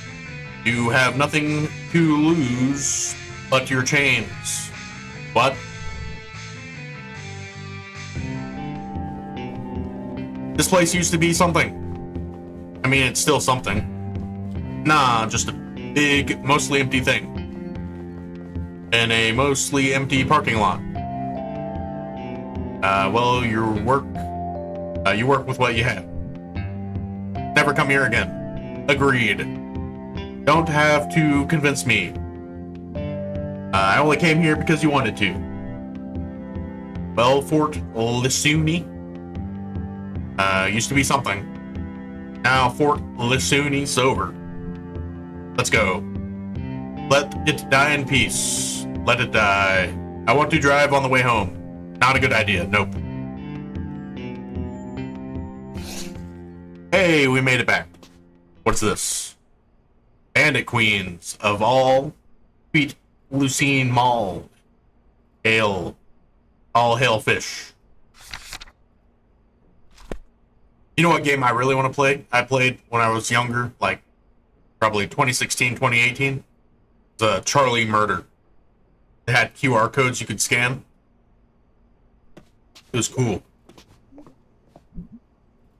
You have nothing to lose but your chains. What? This place used to be something. I mean, it's still something. Nah, just a big, mostly empty thing. In a mostly empty parking lot. Well, you work with what you have. Never come here again. Agreed. Don't have to convince me. I only came here because you wanted to. Well, Fort Lissuni used to be something. Now Fort Lissuni's over. Let's go. Let it die in peace. Let it die. I want to drive on the way home. Not a good idea. Nope. Hey, we made it back. What's this? Bandit Queens of all Sweet Lucine Mall. Hail. All hail fish. You know what game I really want to play? I played when I was younger, like probably 2016, 2018. It was Charlie Murder. It had QR codes you could scan. It was cool.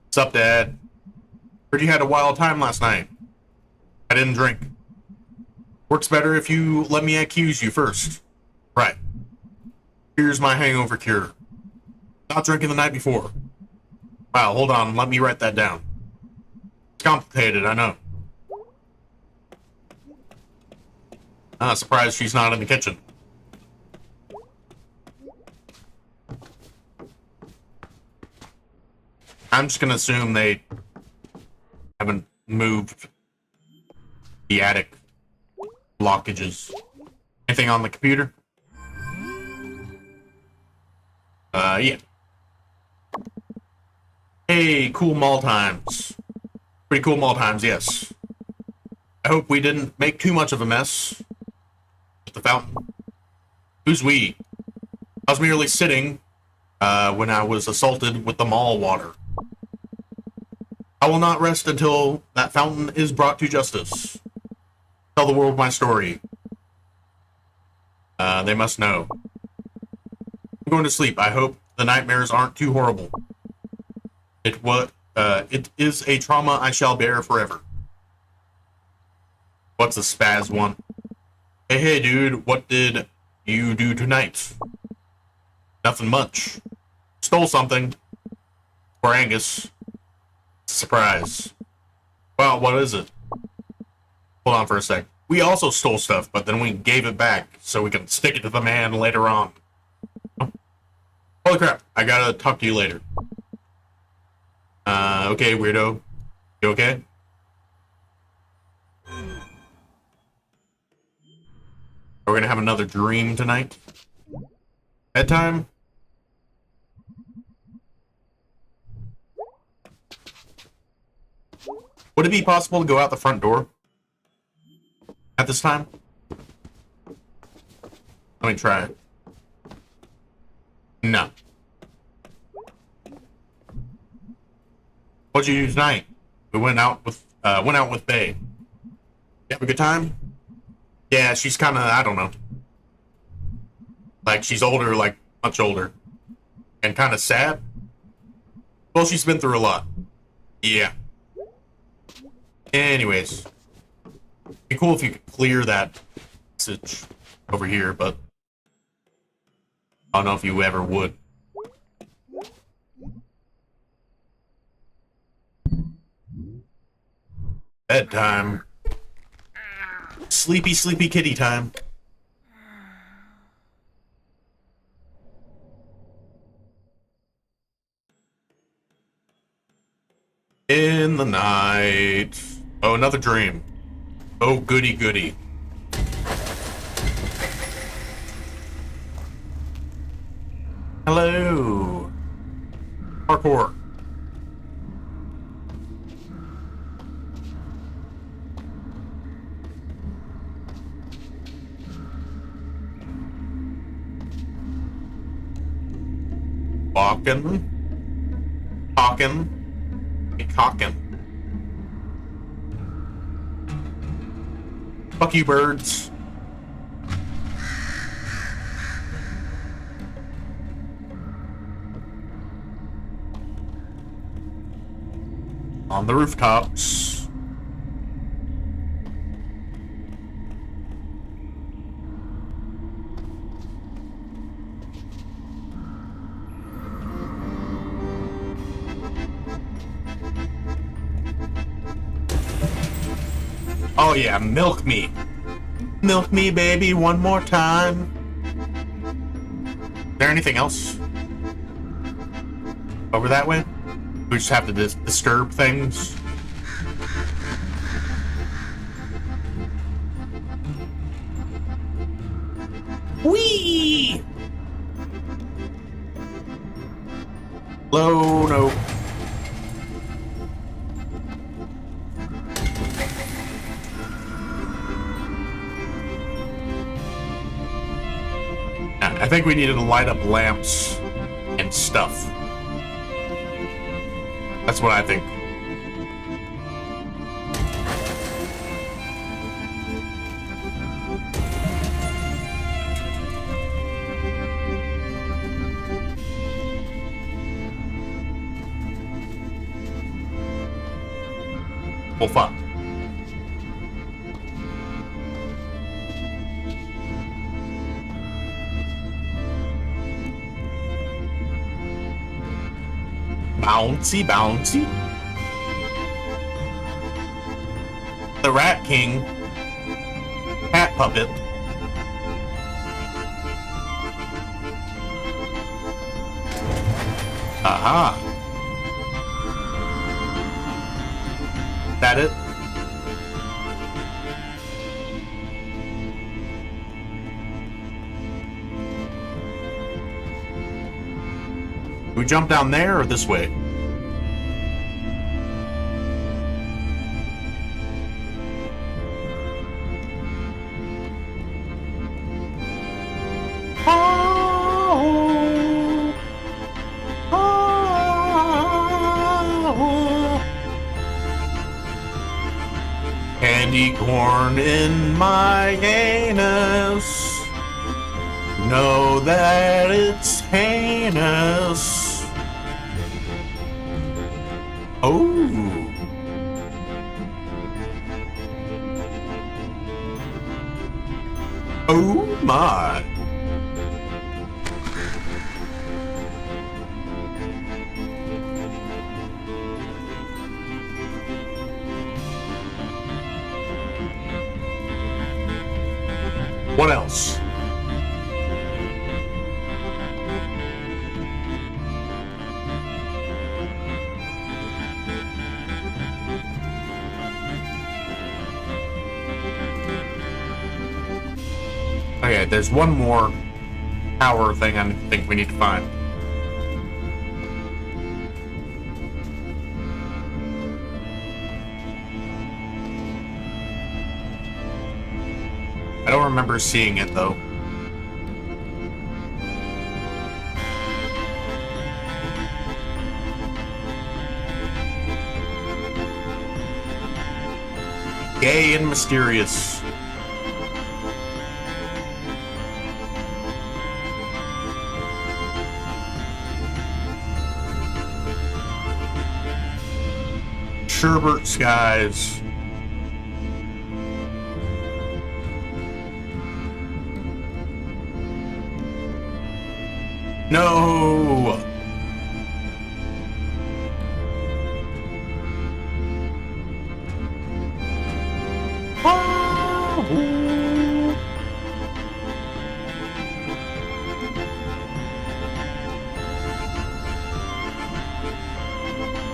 What's up, Dad? Heard you had a wild time last night. I didn't drink. Works better if you let me accuse you first. Right. Here's my hangover cure. Not drinking the night before. Wow, hold on, let me write that down. It's complicated, I know. Surprised she's not in the kitchen. I'm just gonna assume they haven't moved the attic blockages. Anything on the computer? Yeah. Hey, cool mall times. Pretty cool mall times, yes. I hope we didn't make too much of a mess. The fountain. Who's we? I was merely sitting when I was assaulted with the mall water. I will not rest until that fountain is brought to justice. Tell the world my story. They must know. I'm going to sleep. I hope the nightmares aren't too horrible. It is a trauma I shall bear forever. What's the spaz one? Hey, dude, what did you do tonight? Nothing much. Stole something. For Angus. Surprise. Well, what is it? Hold on for a sec. We also stole stuff, but then we gave it back so we can stick it to the man later on. Holy crap, I gotta talk to you later. Okay, weirdo. You okay? We're gonna have another dream tonight. Bedtime? Would it be possible to go out the front door at this time? Let me try it. No. What'd you do tonight? We went out with BEA. You have a good time? Yeah, she's kind of, I don't know. Like, she's older, like, much older. And kind of sad. Well, she's been through a lot. Yeah. Anyways. It'd be cool if you could clear that message over here, but I don't know if you ever would. Bedtime. Sleepy, sleepy kitty time. In the night. Oh, another dream. Oh, goody, goody. Hello. Parkour. Walking. Talking. Cocking. Fuck you, birds. On the rooftops. Oh yeah, milk me. Milk me, baby, one more time. Is there anything else over that way? We just have to disturb things. Whee! Low, no. I think we needed to light up lamps and stuff. That's what I think. Well, fuck. Bouncy, bouncy. The Rat King. Cat puppet. Aha. That it? We jump down there or this way? candy corn in my anus. Know that it's heinous. Oh. Oh my. What else? Okay, there's one more power thing I think we need to find. I don't remember seeing it though. Gay and mysterious. Sherbert skies. No.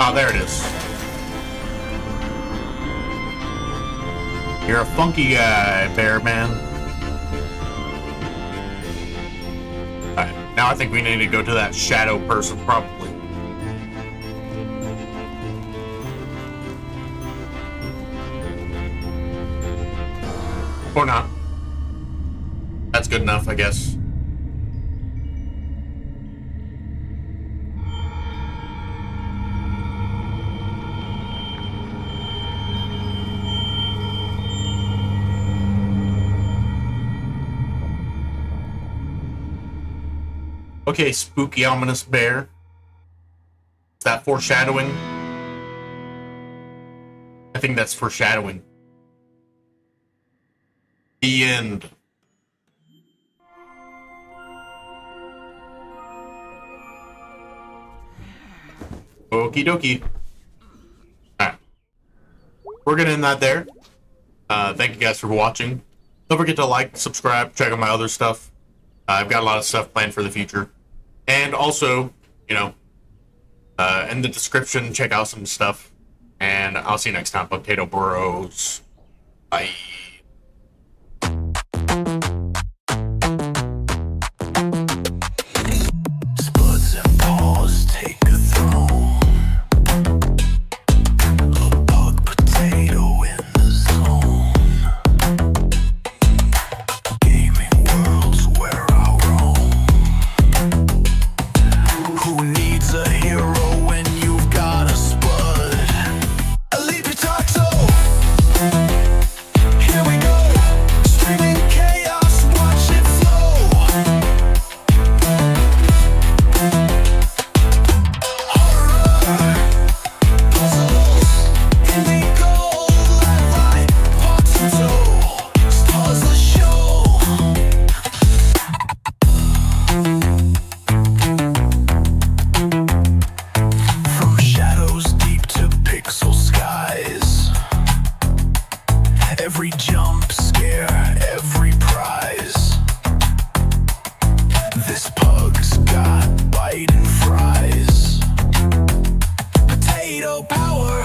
Oh, there it is. You're a funky guy, Bear Man. Alright, now I think we need to go to that shadow person, probably. Or not. That's good enough, I guess. Okay, spooky, ominous bear. Is that foreshadowing? I think that's foreshadowing. The end. Okie dokie. Alright. We're gonna end that there. Thank you guys for watching. Don't forget to like, subscribe, check out my other stuff. I've got a lot of stuff planned for the future. And also, you know, in the description, check out some stuff. And I'll see you next time, Potato Bros. Bye. Spuds and paws take a throne. A pug potato in the zone. Gaming worlds where I roam. Who needs a hero when you've got a spud? A leapy taxo. Here we go. Streaming chaos, watch it flow. Horror, puzzles, illegal, light, parts and toe. Stars the show. From shadows deep to pixel skies. Every jump scare, every prize. This pug's got biting fries. Potato power.